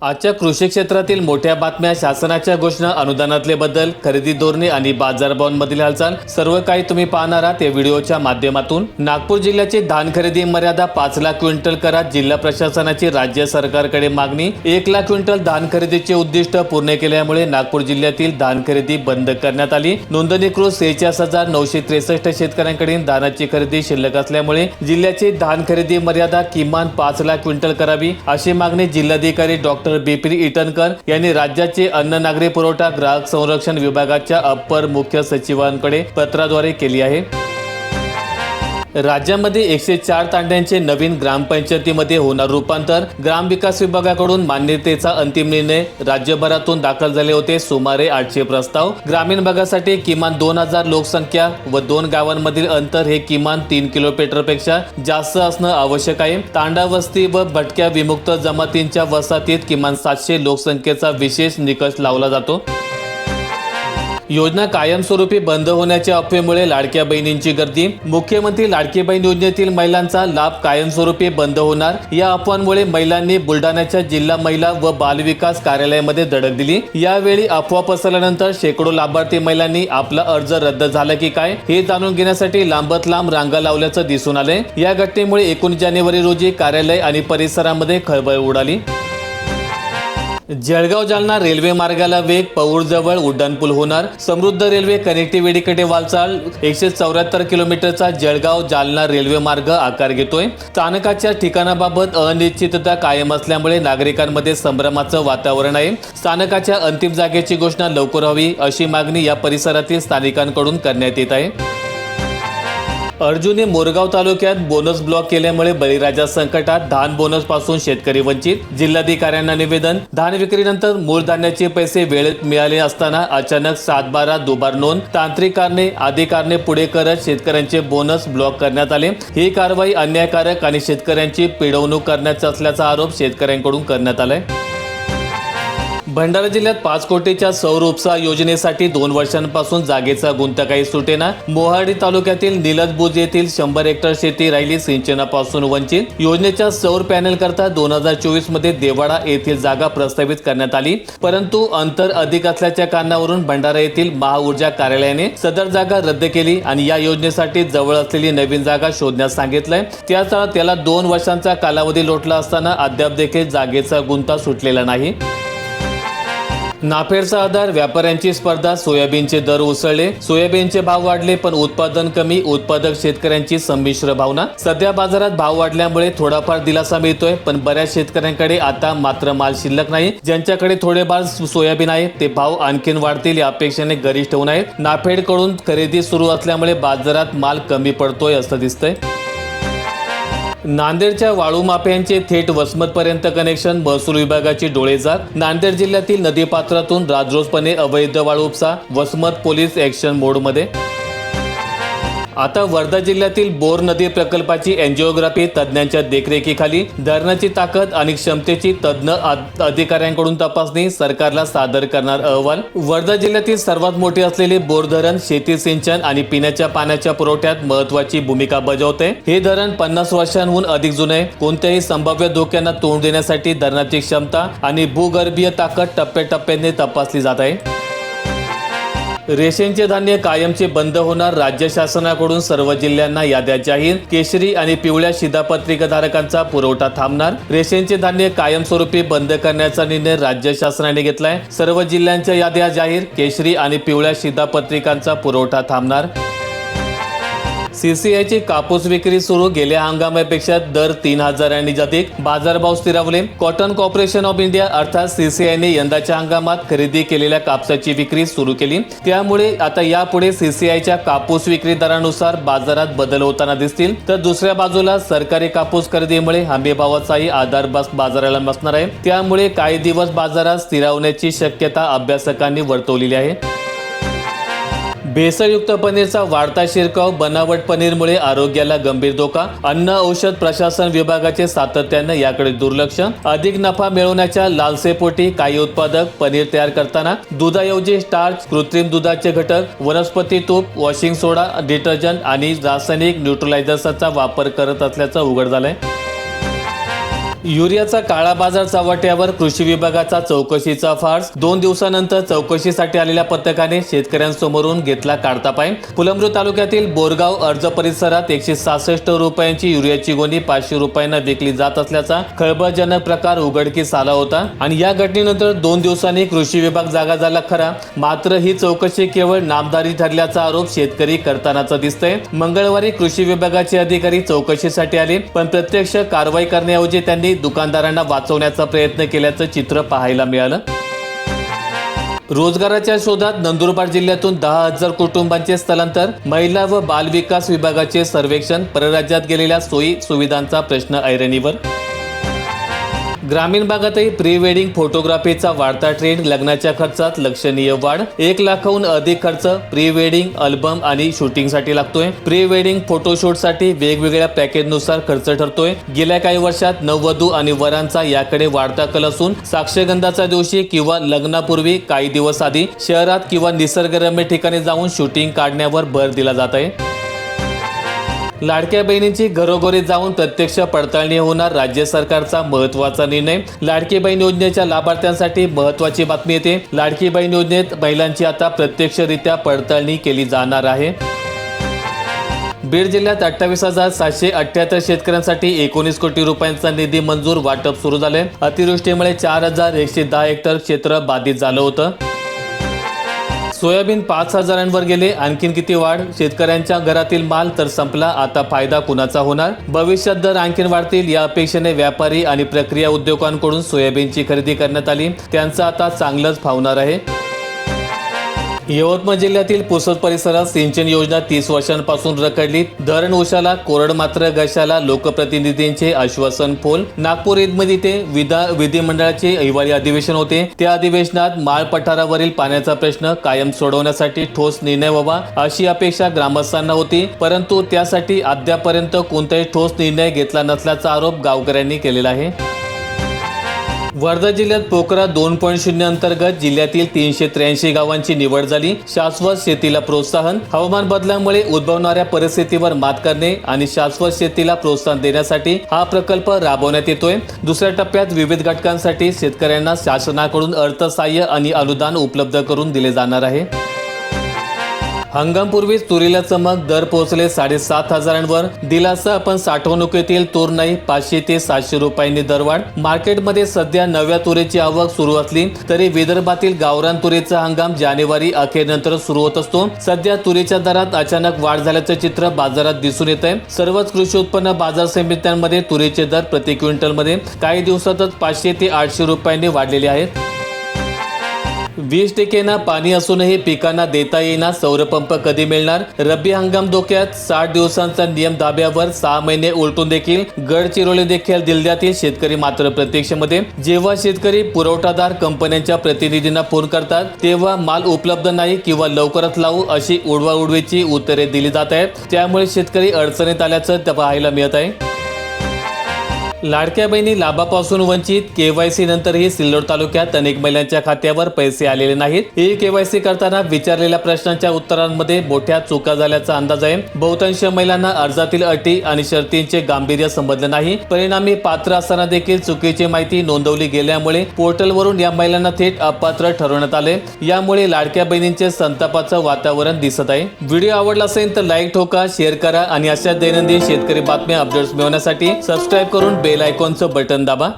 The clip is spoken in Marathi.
आजच्या कृषी क्षेत्रातील मोठ्या बातम्या, शासनाच्या घोषणा, अनुदानातले बदल, खरेदी धोरणे आणि बाजारभावांमधील हालचाल सर्व काही तुम्ही पाहणार आहात या व्हिडिओच्या माध्यमातून। नागपूर जिल्ह्याची धान खरेदी मर्यादा 5 लाख क्विंटल करा, जिल्हा प्रशासनाची राज्य सरकारकडे मागणी। 1 लाख क्विंटल धान खरेदीचे उद्दिष्ट पूर्ण केल्यामुळे नागपूर जिल्ह्यातील धान खरेदी बंद करण्यात आली। नोंदणीकृत 46,963 शेतकऱ्यांकडे धानाची खरेदी शिल्लक असल्यामुळे जिल्ह्याची धान खरेदी मर्यादा किमान 5 लाख क्विंटल करावी, अशी मागणी जिल्हाधिकारी डॉक्टर बिपिन ईटनकर यांनी राज्याचे अन्न नागरी पुरवठा ग्राहक संरक्षण विभागाच्या अप्पर मुख्य सचिवांकडे पत्राद्वारे केली आहे। राज्यामध्ये 104 तांड्यांचे नवीन ग्रामपंचायतीमध्ये होणार रूपांतर, ग्रामविकास विभागाकडून मान्यतेचा अंतिम निर्णय। राज्यभरातून दाखल झाले होते सुमारे 800 प्रस्ताव। ग्रामीण भागासाठी किमान 2000 लोकसंख्या व 2 गावांमधील अंतर हे किमान 3 किलोमीटरपेक्षा जास्त असणं आवश्यक आहे। तांडा वस्ती व भटक्या विमुक्त जमातींच्या वसाहतीत किमान 700 लोकसंख्येचा विशेष निकष लावला जातो। योजना कायमस्वरूपी बंद होण्याच्या अफवेमुळे लाडक्या बहिणींची गर्दी, मुख्यमंत्री लाडकी बहीण योजनेतील महिलांचा लाभ कायमस्वरूपी बंद होणार, या अफवांमुळे महिलांनी बुलढाण्याच्या जिल्हा महिला व बाल विकास कार्यालयामध्ये धडक दिली। यावेळी अफवा पसरल्यानंतर शेकडो लाभार्थी महिलांनी आपला अर्ज रद्द झाला की काय हे जाणून घेण्यासाठी लांबत लांब रांगा लावल्याचं दिसून आलंय। या घटनेमुळे 19 जानेवारी रोजी कार्यालय आणि परिसरामध्ये खळबळ उडाली। जळगाव जालना रेल्वे मार्गाला वेग, पौळजवळ उड्डाणपूल होणार, समृद्ध रेल्वे कनेक्टिव्हिटीकडे वाटचाल। 174 किलोमीटरचा जळगाव जालना रेल्वे मार्ग आकार घेतोय। स्थानकाच्या ठिकाणाबाबत अनिश्चितता कायम असल्यामुळे नागरिकांमध्ये संभ्रमाचं वातावरण आहे। स्थानकाच्या अंतिम जागेची घोषणा लवकर व्हावी, अशी मागणी या परिसरातील स्थानिकांकडून करण्यात येत आहे। अर्जुनी मोरगाव तालुक्यात बोनस ब्लॉक केल्यामुळे बळीराजा संकटात, धान बोनस पासून शेतकरी वंचित। जिल्हाधिकाऱ्यांना निवेदन, धान विक्रीनंतर मूळ धान्याचे पैसे वेळेत मिळाले असताना अचानक 7/12 दुबार नोंद, तांत्रिक कारणे आदी कारणे पुढे करत शेतकऱ्यांचे बोनस ब्लॉक करण्यात आले। ही कारवाई अन्यायकारक आणि शेतकऱ्यांची पिळवणूक करण्याचा असल्याचा आरोप शेतकऱ्यांकडून करण्यात आलाय। भंडारा जिल्ह्यात 5 कोटीच्या सौर उपसा योजनेसाठी 2 वर्षांपासून जागेचा गुंता काही सुटेना। मोहाडी तालुक्यातील निलजबुज येथील 100 हेक्टर शेती राहिली सिंचनापासून वंचित। योजनेच्या सौर पॅनल करता 2024 मध्ये देवाडा येथील जागा प्रस्तावित करण्यात आली, परंतु अंतर अधिक असल्याच्या कारणावरून भंडारा येथील महाऊर्जा कार्यालयाने सदर जागा रद्द केली आणि या योजनेसाठी जवळ असलेली नवीन जागा शोधण्यास सांगितलंय। त्याला 2 वर्षांचा कालावधी लोटला असताना अद्याप देखील जागेचा गुंता सुटलेला नाही। नाफेडचा आधार, व्यापाऱ्यांची स्पर्धा, सोयाबीनचे दर उसळले, सोयाबीनचे भाव वाढले पण उत्पादन कमी, उत्पादक शेतकऱ्यांची संमिश्र भावना। सध्या बाजारात भाव वाढल्यामुळे थोडाफार दिलासा मिळतोय, पण बऱ्याच शेतकऱ्यांकडे आता मात्र माल शिल्लक नाही। ज्यांच्याकडे थोडेफार सोयाबीन आहे ते भाव आणखीन वाढतील या अपेक्षेने गरिष्ठ होऊन आहेत। नाफेडकडून खरेदी सुरू असल्यामुळे बाजारात माल कमी पडतोय असं दिसतंय। नांदेडच्या वाळू माफियांचे थेट वसमतपर्यंत कनेक्शन, महसूल विभागाची डोळेझाक। नांदेड जिल्ह्यातील नदीपात्रातून राजरोसपणे अवैध वाळू उपसा, वसमत पोलीस ॲक्शन मोडमध्ये। आता वर्धा जिल्ह्यातील बोर नदी प्रकल्पाची एन्जिओग्राफी तज्ज्ञांच्या देखरेखीखाली, धरणाची ताकद आणि क्षमतेची तज्ज्ञ अधिकाऱ्यांकडून तपासणी, सरकारला सादर करणार अहवाल। वर्धा जिल्ह्यातील सर्वात मोठे असलेले बोर धरण शेती सिंचन आणि पिण्याच्या पाण्याच्या पुरवठ्यात महत्त्वाची भूमिका बजावते। हे धरण 50 वर्षांहून अधिक जुने आहे। कोणत्याही संभाव्य धोक्यांना तोंड देण्यासाठी धरणाची क्षमता आणि भूगर्भीय ताकद टप्प्याटप्प्याने तपासली जात आहे। रेशनचे धान्य कायमचे बंद होणार, राज्य शासनाकडून सर्व जिल्ह्यांना याद्या जाहीर, केशरी आणि पिवळ्या शिधापत्रिकाधारकांचा पुरवठा थांबणार। रेशनचे धान्य कायमस्वरूपी बंद करण्याचा निर्णय राज्य शासनाने घेतलाय। सर्व जिल्ह्यांच्या याद्या जाहीर, केशरी आणि पिवळ्या शिधापत्रिकांचा पुरवठा थांबणार। सीसीआयची कापूस विक्री सुरू, गेल्या हंगामापेक्षा दर 3000 अधिक, बाजारभाव स्थिरावले। कॉटन कॉर्पोरेशन ऑफ इंडिया अर्थात सीसीआयने यंदाच्या हंगामात खरेदी केलेल्या कापसाची विक्री सुरू केली, त्यामुळे आता यापुढे सीसीआयच्या कापूस विक्री दरानुसार बाजारात बदल होताना दिसतील। तर दुसऱ्या बाजूला सरकारी कापूस खरेदीमुळे हमीभावाचाही आधार बाजाराला बसणार आहे, त्यामुळे काही दिवस बाजारात स्थिरावण्याची शक्यता अभ्यासकांनी वर्तवलेली आहे। भेसळयुक्त पनीरचा वाढता शिरकाव, बनावट पनीरमुळे आरोग्याला गंभीर धोका, अन्न औषध प्रशासन विभागाचे सातत्याने याकडे दुर्लक्ष। अधिक नफा मिळवण्याच्या लालसेपोटी काही उत्पादक पनीर तयार करताना दुधाऐवजी स्टार्च, कृत्रिम दुधाचे घटक, वनस्पती तूप, वॉशिंग सोडा, डिटर्जंट आणि रासायनिक न्यूट्रलायझर्सचा वापर करत असल्याचं उघड झालंय। युरियाचा काळा बाजार चव्हाट्यावर कृषी विभागाचा चौकशीचा फार्स 2 दिवसानंतर चौकशीसाठी आलेल्या पथकाने शेतकऱ्यांसमोरून घेतला काढता पाय। फुलंब्री तालुक्यातील बोरगाव अर्ज परिसरात 166 रुपयांची युरियाची गोणी 500 रुपयांना विकली जात असल्याचा खळबळजनक प्रकार उघडकीस आला होता आणि या घटनेनंतर 2 दिवसांनी कृषी विभाग जागा झाला खरा, मात्र ही चौकशी केवळ नामदारी ठरल्याचा आरोप शेतकरी करतानाचा दिसतोय। मंगळवारी कृषी विभागाचे अधिकारी चौकशीसाठी आले, पण प्रत्यक्ष कारवाई करण्याऐवजी त्यांनी दुकानदारांना वाचवण्याचा प्रयत्न केल्याचं चित्र पाहायला मिळालं। रोजगाराच्या शोधात नंदुरबार जिल्ह्यातून 10,000 कुटुंबांचे स्थलांतर, महिला व बाल विकास विभागाचे सर्वेक्षण, परराज्यात गेलेल्या सोयी सुविधांचा प्रश्न ऐरणीवर। ग्रामीण भागातही प्री वेडिंग फोटोग्राफीचा वाढता ट्रेंड, लग्नाच्या खर्चात लक्षणीय वाढ। 1 लाखाहून अधिक खर्च प्री वेडिंग अल्बम आणि शूटिंगसाठी लागतोय। प्री वेडिंग फोटोशूटसाठी वेगवेगळ्या पॅकेजनुसार खर्च ठरतोय। गेल्या काही वर्षात नववधू आणि वरांचा याकडे वाढता कल असून साक्षगंधाच्या दिवशी किंवा लग्नापूर्वी काही दिवस आधी शहरात किंवा निसर्गरम्य ठिकाणी जाऊन शूटिंग काढण्यावर भर दिला जात आहे। लाडक्या बहिणींची घरोघरी जाऊन प्रत्यक्ष पडताळणी होणार, राज्य सरकारचा महत्त्वाचा निर्णय। लाडकी बहीण योजनेच्या लाभार्थ्यांसाठी महत्त्वाची बातमी येते। लाडकी बहीण योजनेत महिलांची आता प्रत्यक्षरित्या पडताळणी केली जाणार आहे। बीड जिल्ह्यात 28,778 शेतकऱ्यांसाठी 19 कोटी रुपयांचा निधी मंजूर, वाटप सुरू झाले। अतिवृष्टीमुळे 4,110 हेक्टर क्षेत्र बाधित झालं होतं। सोयाबीन 5,000 गेले, आणखीन किती वाढ? शेतकऱ्यांच्या घरातील माल तर संपला, आता फायदा कुणाचा होणार? भविष्यात दर आणखीन वाढतील या अपेक्षेने व्यापारी आणि प्रक्रिया उद्योगांकडून सोयाबीनची खरेदी करण्यात आली, त्यांचं आता चांगलंच फावणार आहे। यवतमाळ जिल्ह्यातील पुसद परिसरात सिंचन योजना 30 वर्षांपासून रखडली, धरण उशाला, कोरड मात्र घशाला, लोकप्रतिनिधींचे आश्वासन फोल। नागपूर ईदमध्ये ते विधिमंडळाचे हिवाळी अधिवेशन होते, त्या अधिवेशनात माळ पठारावरील पाण्याचा प्रश्न कायम सोडवण्यासाठी ठोस निर्णय व्हावा अशी अपेक्षा ग्रामस्थांना होती, परंतु त्यासाठी अद्यापर्यंत कोणताही ठोस निर्णय घेतला नसल्याचा आरोप गावकऱ्यांनी केलेला आहे। वर्धा जिल्ह्यात पोखरा 2.0 अंतर्गत जिल्ह्यातील 383 गावांची निवड झाली। शाश्वत शेतीला प्रोत्साहन, हवामान बदलामुळे उद्भवणाऱ्या परिस्थितीवर मात करणे आणि शाश्वत शेतीला प्रोत्साहन देण्यासाठी हा प्रकल्प राबवण्यात येतोय। दुसऱ्या टप्प्यात विविध घटकांसाठी शेतकऱ्यांना शासनाकडून अर्थसहाय्य आणि अनुदान उपलब्ध करून दिले जाणार आहे। हंगामपूर्वीच तुरीला चमक, दर पोहोचले 7,500 दिलासा, पण साठवणुकीतील तूर नाही, 500 ते 700 रुपयांनी दरवाढ। मार्केटमध्ये सध्या नव्या तुरीची आवक सुरू असली तरी विदर्भातील गावरान तुरीचा हंगाम जानेवारी अखेरनंतर सुरू होत असतो। सध्या तुरीच्या दरात अचानक वाढ झाल्याचं चित्र बाजारात दिसून येत आहे। सर्वच कृषी उत्पन्न बाजार समित्यांमध्ये तुरीचे दर प्रति क्विंटलमध्ये काही दिवसातच 500 ते 800 रुपयांनी वाढलेले आहेत। 20% पाणी असूनही पिकांना देता येईना, सौरपंप कधी मिळणार? रब्बी हंगाम धोक्यात, 60 दिवसांचा नियम धाब्यावर, 6 महिने उलटून देखील गडचिरोली देखील जिल्ह्यातील शेतकरी मात्र प्रतीक्षेमध्ये। जेव्हा शेतकरी पुरवठादार कंपन्यांच्या प्रतिनिधींना फोन करतात तेव्हा माल उपलब्ध नाही किंवा लवकरच लावू अशी उडवाउडवीची उत्तरे दिली जात आहेत, त्यामुळे शेतकरी अडचणीत आल्याचं पाहायला मिळत आहे। लाडक्या बहिणी लाभापासून वंचित, केवायसी नंतरही सिल्लोड तालुक्यात अनेक महिलांच्या खात्यावर पैसे आलेले नाहीत। ही केवायसी करताना विचारलेल्या प्रश्नांच्या उत्तरांमध्ये मोठ्या चुका झाल्याचा अंदाज आहे। बहुतांश महिलांना अर्जातील अटी आणि शर्तींचे गांभीर्य समजलं नाही, परिणामी पात्र असताना देखील चुकीची माहिती नोंदवली गेल्यामुळे पोर्टलवरून या महिलांना थेट अपात्र ठरवण्यात आले। यामुळे लाडक्या बहिणींचे संतापाचं वातावरण दिसत आहे। व्हिडिओ आवडला असेल तर लाईक ठोका, शेअर करा आणि अशा दैनंदिन शेतकरी बातम्या अपडेट्स मिळवण्यासाठी सबस्क्राईब करून बेल आयकॉनचं बटन दाबा।